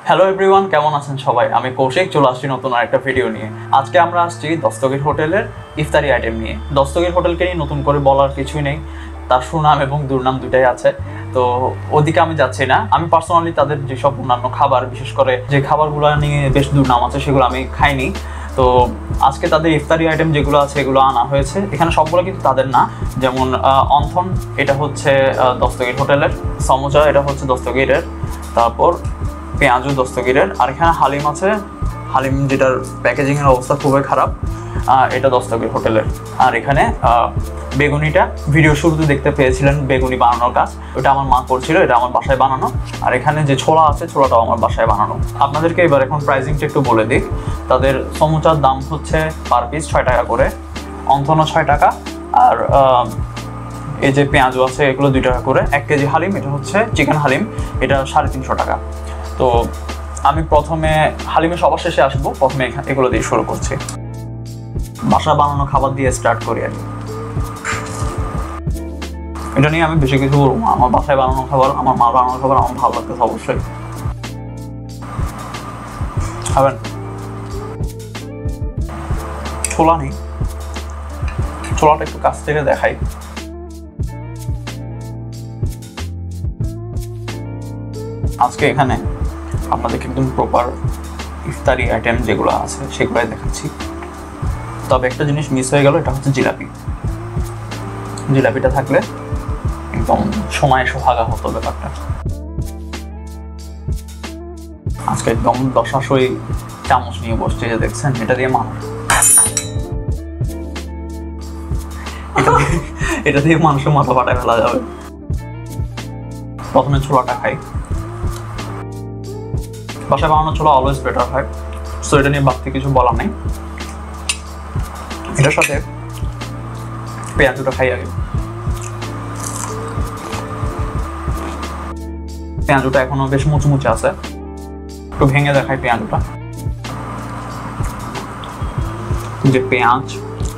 Hello everyone, কেমন আছেন সবাই? আমি কৌশিক, চলে আসছি নতুন আরেকটা ভিডিও নিয়ে। আজকে আমরা আসছি দস্তগীর হোটেলের ইফতারি আইটেম নিয়ে। দস্তগীর হোটেলকে নিয়ে নতুন করে বলার কিছুই নেই, তার সুনাম এবং দুর্নাম দুটাই আছে। তো ওদিকে আমি যাচ্ছি না। আমি পার্সোনালি তাদের যেসব অন্যান্য খাবার, বিশেষ করে যে খাবারগুলো নিয়ে বেশ দুর্নাম আছে, সেগুলো আমি খাইনি। তো আজকে তাদের ইফতারি আইটেম যেগুলো আছে এগুলো আনা হয়েছে। এখানে সবগুলো কিন্তু তাদের না। যেমন অন্থন, এটা হচ্ছে দস্তগীর হোটেলের। সমোচা, এটা হচ্ছে দস্তগীরের। তারপর পেঁয়াজু দস্তগীরের। আর এখানে হালিম আছে, হালিম যেটার প্যাকেজিংয়ের অবস্থা খুবই খারাপ, এটা দস্তগীর হোটেলের। আর এখানে বেগুনিটা ভিডিও শুরুতে দেখতে পেয়েছিলেন, বেগুনি বানানোর কাজ, ওটা আমার মা করছিল, এটা আমার বাসায় বানানো। আর এখানে যে ছোলা আছে, ছোলাটাও আমার বাসায় বানানো। আপনাদেরকে এবার এখন প্রাইসিংটা একটু বলে দিই। তাদের সমুচার দাম হচ্ছে পার পিস 6 টাকা করে, অন্থনও 6 টাকা, আর এই যে পেঁয়াজু আছে এগুলো 2 টাকা করে। 1 কেজি হালিম, এটা হচ্ছে চিকেন হালিম, এটা 350 টাকা। তো আমি প্রথমে হালিমে সবার শেষে আসবো, প্রথমে এগুলো দিয়ে শুরু করছি। বাসা বানানো খাবার দিয়ে স্টার্ট করি আর কি। এটা নিয়ে আমি বেশি কিছু বলবো। আমার বাসায় বানানো খাবার, আমার মা বানানো খাবার আমার ভালো লাগতেছে অবশ্যই। খাবেন? ছোলা নেই, ছোলাটা একটু কাছ থেকে দেখাই। আজকে এখানে আপনাদেরকে একদম প্রপার ইফতারি আইটেম যেগুলো আছে সেগুলোই দেখাচ্ছি। তবে একটা জিনিস মিস হয়ে গেল, এটা হচ্ছে জিলাপি। জিলাপিটা থাকলে একদম সময় সোহাগা হতো ব্যাপারটা। আজকে একদম দশাশই চামচ নিয়ে বসছে, যে দেখছেন, এটা দিয়ে এটা দিয়ে মানুষের মাথা ফাটায় ফেলা যাবে। প্রথমে ছোলাটা খাই। বাসায় বানানো ছোলা অলওয়েজ বেটার হয়, সো এটা নিয়ে বাড়তি কিছু বলার নেই। এটার সাথে পেঁয়াজুটা খাই আগে। পেঁয়াজুটা এখনো বেশ মুচমুচে আছে, একটু ভেঙে দেখাই পেঁয়াজুটা। যে পেঁয়াজ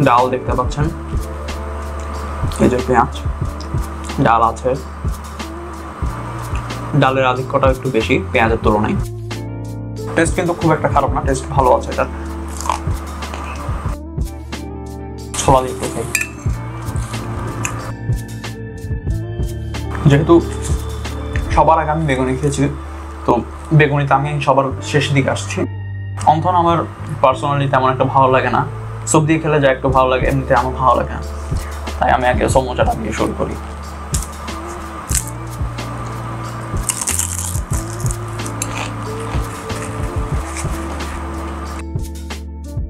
ডাল দেখতে পাচ্ছেন, এই যে পেঁয়াজ ডাল আছে, ডালের আধিক্যটা একটু বেশি পেঁয়াজের তুলনায়। টেস্ট কিন্তু খুব একটা খারাপ না, টেস্ট ভালো আছে এটা। ছোলা দিয়ে খাই। যেহেতু সবার আগে আমি বেগুনি খেয়েছি, তো বেগুনিতে আমি সবার শেষ দিকে আসছি। অন্থন আমার পার্সোনালি তেমন একটা ভালো লাগে না, স্যুপ দিয়ে খেলে যা একটু ভালো লাগে, এমনিতে আমার ভালো লাগে না, তাই আমি আগে সমোচাটা দিয়ে শুরু করি।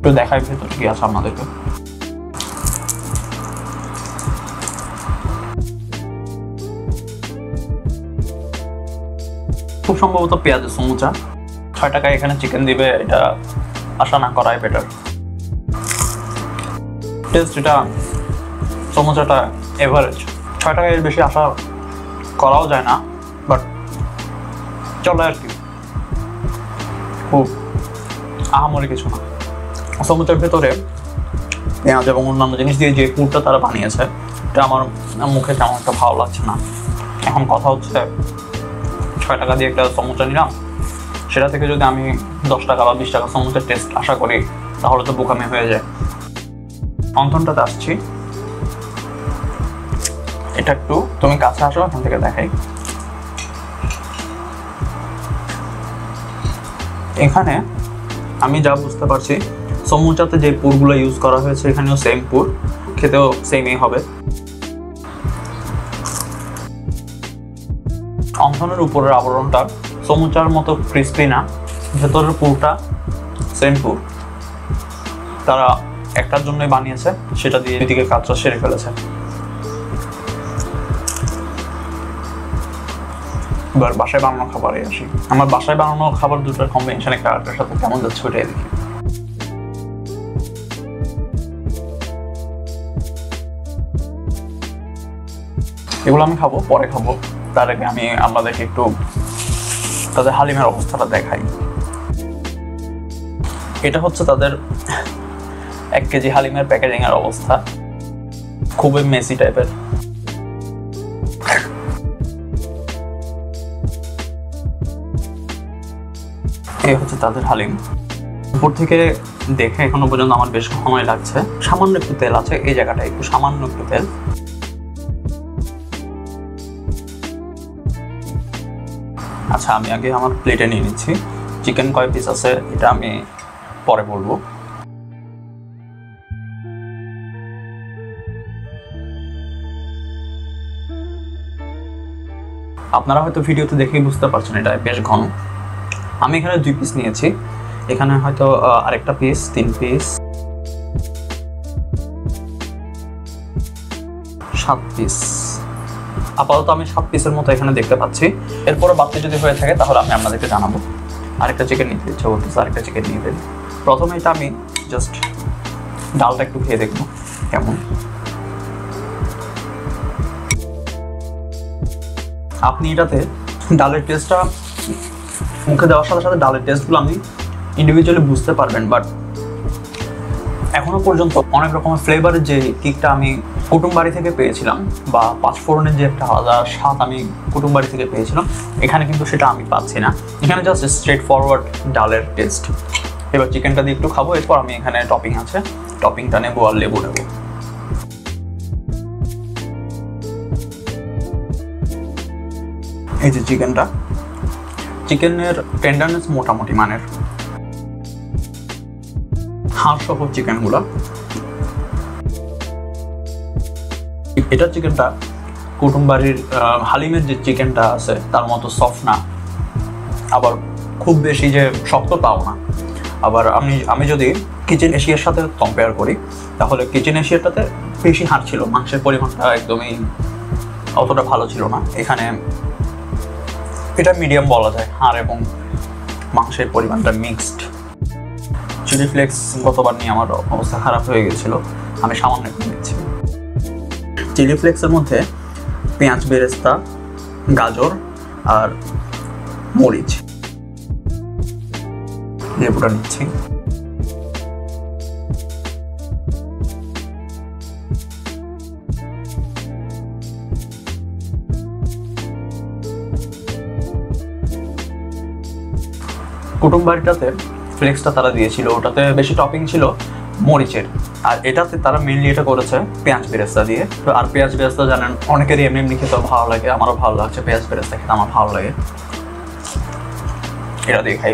একটু দেখাই ভেতর কি আছে আপনাদেরকে। খুব সম্ভবত পেঁয়াজের সমুচা। 6 টাকায় এখানে চিকেন দিবে, এটা আশা না করাই বেটার। টেস্ট এটা সমুচাটা এভারেজ। 6 টাকায় এর বেশি আশা করাও যায় না, বাট চলে আর কি, খুব আহামরি কিছু না। সমুচার ভেতরে পেঁয়াজ এবং অন্যান্য জিনিস দিয়ে যে পুরটা তারা বানিয়েছে, এটা আমার মুখে তেমন একটা ভালো লাগছে না। এখন কথা হচ্ছে, 6 টাকা দিয়ে একটা সমুচা নিলাম, সেটা থেকে যদি আমি 10 টাকা বা 20 টাকা সমুচার টেস্ট আশা করি, তাহলে তো বোকামি হয়ে যায়। অন্থনটাতে আসছি। এটা একটু তুমি কাছে আসো, এখান থেকে দেখাই। এখানে আমি যা বুঝতে পারছি, সমুচাতে যে পুরগুলো ইউজ করা হয়েছে এখানেও সেম পুর, খেতেও সেমই হবে। অন্থনের উপরের আবরণটা সমুচার মতো ক্রিস্পি না, ভেতরের পুরটা সেম পুর। তারা একটার জন্যই বানিয়েছে, সেটা দিয়ে এদিকে কাজটা সেরে ফেলেছে। এবার বাসায় বানানো খাবারে আসি। আমার বাসায় বানানো খাবার দুটোর কম্বিনেশন একটা আরেকটার সাথে কেমন যাচ্ছে ওটাই দেখি। এগুলো আমি খাবো, পরে খাবো। তার আগে আমি আপনাদেরকে একটু তাদের হালিমের অবস্থাটা দেখাই। এটা হচ্ছে তাদের 1 কেজি হালিমের প্যাকেজিং এর অবস্থা, খুবই মেসি টাইপের। এই হচ্ছে তাদের হালিম। উপর থেকে দেখে এখনো পর্যন্ত আমার বেশ সময় লাগছে। সামান্য একটু তেল আছে এই জায়গাটা, একটু সামান্য একটু তেল। আচ্ছা, আমি আগে আমার প্লেটে নিয়ে নিচ্ছি। চিকেন কয় পিস আছে এটা আমি পরে বলবো। আপনারা হয়তো ভিডিওতে দেখেই বুঝতে পারছেন এটা বেশ ঘন। আমি এখানে 2 পিস নিয়েছি, এখানে হয়তো আরেকটা পিস, 3 পিস, 7 পিস। আপাতত আমি 7 পিসের মতো এখানে দেখতে পাচ্ছি। এরপরে বাড়তি যদি হয়ে থাকে তাহলে আমি আপনাদেরকে জানাবো। আরেকটা চিকেন নিতে ইচ্ছা করতেছে, আরেকটা চিকেন নিয়ে ফেলি। প্রথমে এটা আমি জাস্ট ডালটা একটু খেয়ে দেখবো কেমন। আপনি এটাতে ডালের টেস্টটা মুখে দেওয়ার সাথে সাথে ডালের টেস্টগুলো আপনি ইন্ডিভিজুয়ালি বুঝতে পারবেন। বাট এখনো পর্যন্ত অনেক রকমের ফ্লেভারের যে কিকটা আমি কুটুম বাড়ি থেকে পেয়েছিলাম, বা 5 ফোড়নের যে একটা আলাদা স্বাদ আমি কুটুম বাড়ি থেকে পেয়েছিলাম, এখানে কিন্তু সেটা আমি পাচ্ছি না। এখানে জাস্ট স্ট্রেট ফরওয়ার্ড ডালের টেস্ট। এবার চিকেনটা দিয়ে একটু খাবো, এরপর আমি এখানে টপিং আছে, টপিংটা নেবো আর লেবু নেবো। এই যে চিকেনটা, চিকেনের টেন্ডারনেস মোটামুটি মানের, হাড় সহ চিকেনগুলো। এটা চিকেনটা কুটুম বাড়ির হালিমের যে চিকেনটা আছে তার মতো সফট না, আবার খুব বেশি যে শক্ত তাও না। আবার আমি যদি কিচেন এশিয়ার সাথে কম্পেয়ার করি তাহলে কিচেন এশিয়াটাতে বেশি হাড় ছিল, মাংসের পরিমাণটা একদমই অতটা ভালো ছিল না। এখানে এটা মিডিয়াম বলা যায়, হাড় এবং মাংসের পরিমাণটা মিক্সড। চিলি ফ্লেক্স গতবার নিয়ে আমার অবস্থা খারাপ হয়ে গেছিলো, আমি সামান্য একটু নিচ্ছি। চিলি ফ্লেক্সের মধ্যে পেঁয়াজ বেরেস্তা, গাজর আর মরিচ, লেবুটা নিচ্ছি। কুটুম বাড়িটাতে ফ্লেক্সটা তারা দিয়েছিল, ওটাতে বেশি টপিং ছিল মরিচের, আর এটাতে তারা মেনলি এটা করেছে পেঁয়াজ বেরেস্তা দিয়ে। তো আর পেঁয়াজ বেরেস্তা জানেন অনেকেরই এমনি এমনি খেতে ভালো লাগে, আমারও ভালো লাগছে পেঁয়াজ বেরেস্তা খেতে, আমার ভালো লাগে। এটা দিয়ে খাই,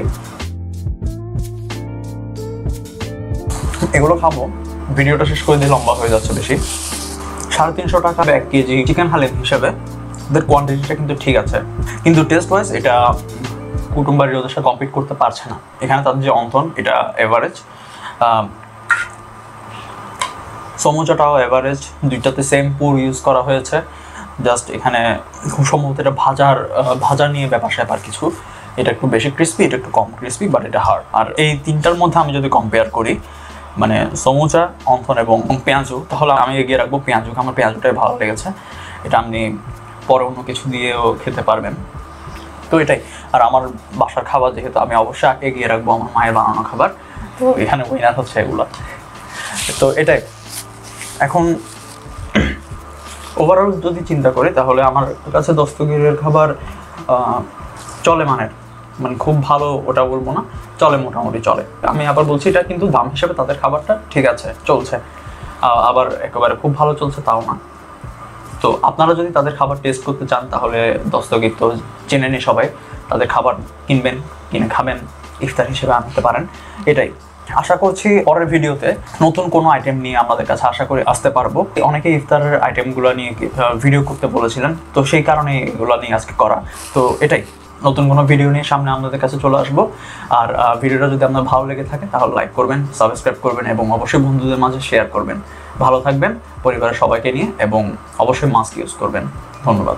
এগুলো খাবো। ভিডিওটা শেষ করে দিয়ে লম্বা হয়ে যাচ্ছে বেশি। 350 টাকা 1 কেজি চিকেন হালিম হিসেবে ওদের কোয়ান্টিটিটা কিন্তু ঠিক আছে, কিন্তু টেস্ট ওয়াইজ এটা কুটুম বাড়ির ওদের সাথে কম্পিট করতে পারছে না। এখানে তাদের যে অন্থন এটা এভারেজ, সমোচাটাও এভারেজ, দুইটাতে সেম পুর ইউজ করা হয়েছে। জাস্ট এখানে খুব সম্ভবত এটা ভাজা নিয়ে ব্যাপার স্যাপার কিছু। এটা একটু বেশি ক্রিস্পি, এটা একটু কম ক্রিস্পি, বাট এটা হার্ড। আর এই তিনটার মধ্যে আমি যদি কম্পেয়ার করি, মানে সমোচা, অন্থন এবং পেঁয়াজু, তাহলে আমি এগিয়ে রাখবো পেঁয়াজুকে। আমার পেঁয়াজুটাই ভালো লেগেছে। এটা আপনি পরে অন্য কিছু দিয়েও খেতে পারবেন। তো এটাই। আর আমার বাসার খাবার যেহেতু, আমি অবশ্যই এগিয়ে রাখবো আমার মায়ের বানানো খাবার। তো এখানে উইনার হচ্ছে এগুলো। তো এটাই। এখন ওভারঅল যদি চিন্তা করি তাহলে আমার কাছে দস্তগিরের খাবার চলে মানের, মানে খুব ভালো ওটা বলবো না, চলে, মোটামুটি চলে। আমি আবার বলছি এটা কিন্তু দাম হিসেবে তাদের খাবারটা ঠিক আছে, চলছে। আবার একেবারে খুব ভালো চলছে তাও না। তো আপনারা যদি তাদের খাবার টেস্ট করতে চান তাহলে দস্তগির তো চেনেনি সবাই, তাদের খাবার কিনবেন, কিনে খাবেন, ইফতার হিসেবে আনতে পারেন। এটাই আশা করছি। পরের ভিডিওতে নতুন কোনো আইটেম নিয়ে আমাদের কাছে আশা করি আসতে পারবো। অনেকে ইফতারের আইটেমগুলো নিয়ে ভিডিও করতে বলেছিলেন, তো সেই কারণে এগুলো নিয়ে আজকে করা। তো এটাই, নতুন কোনো ভিডিও নিয়ে সামনে আপনাদের কাছে চলে আসবো। আর ভিডিওটা যদি আপনার ভালো লেগে থাকে তাহলে লাইক করবেন, সাবস্ক্রাইব করবেন এবং অবশ্যই বন্ধুদের মাঝে শেয়ার করবেন। ভালো থাকবেন পরিবারের সবাইকে নিয়ে, এবং অবশ্যই মাস্ক ইউজ করবেন। ধন্যবাদ।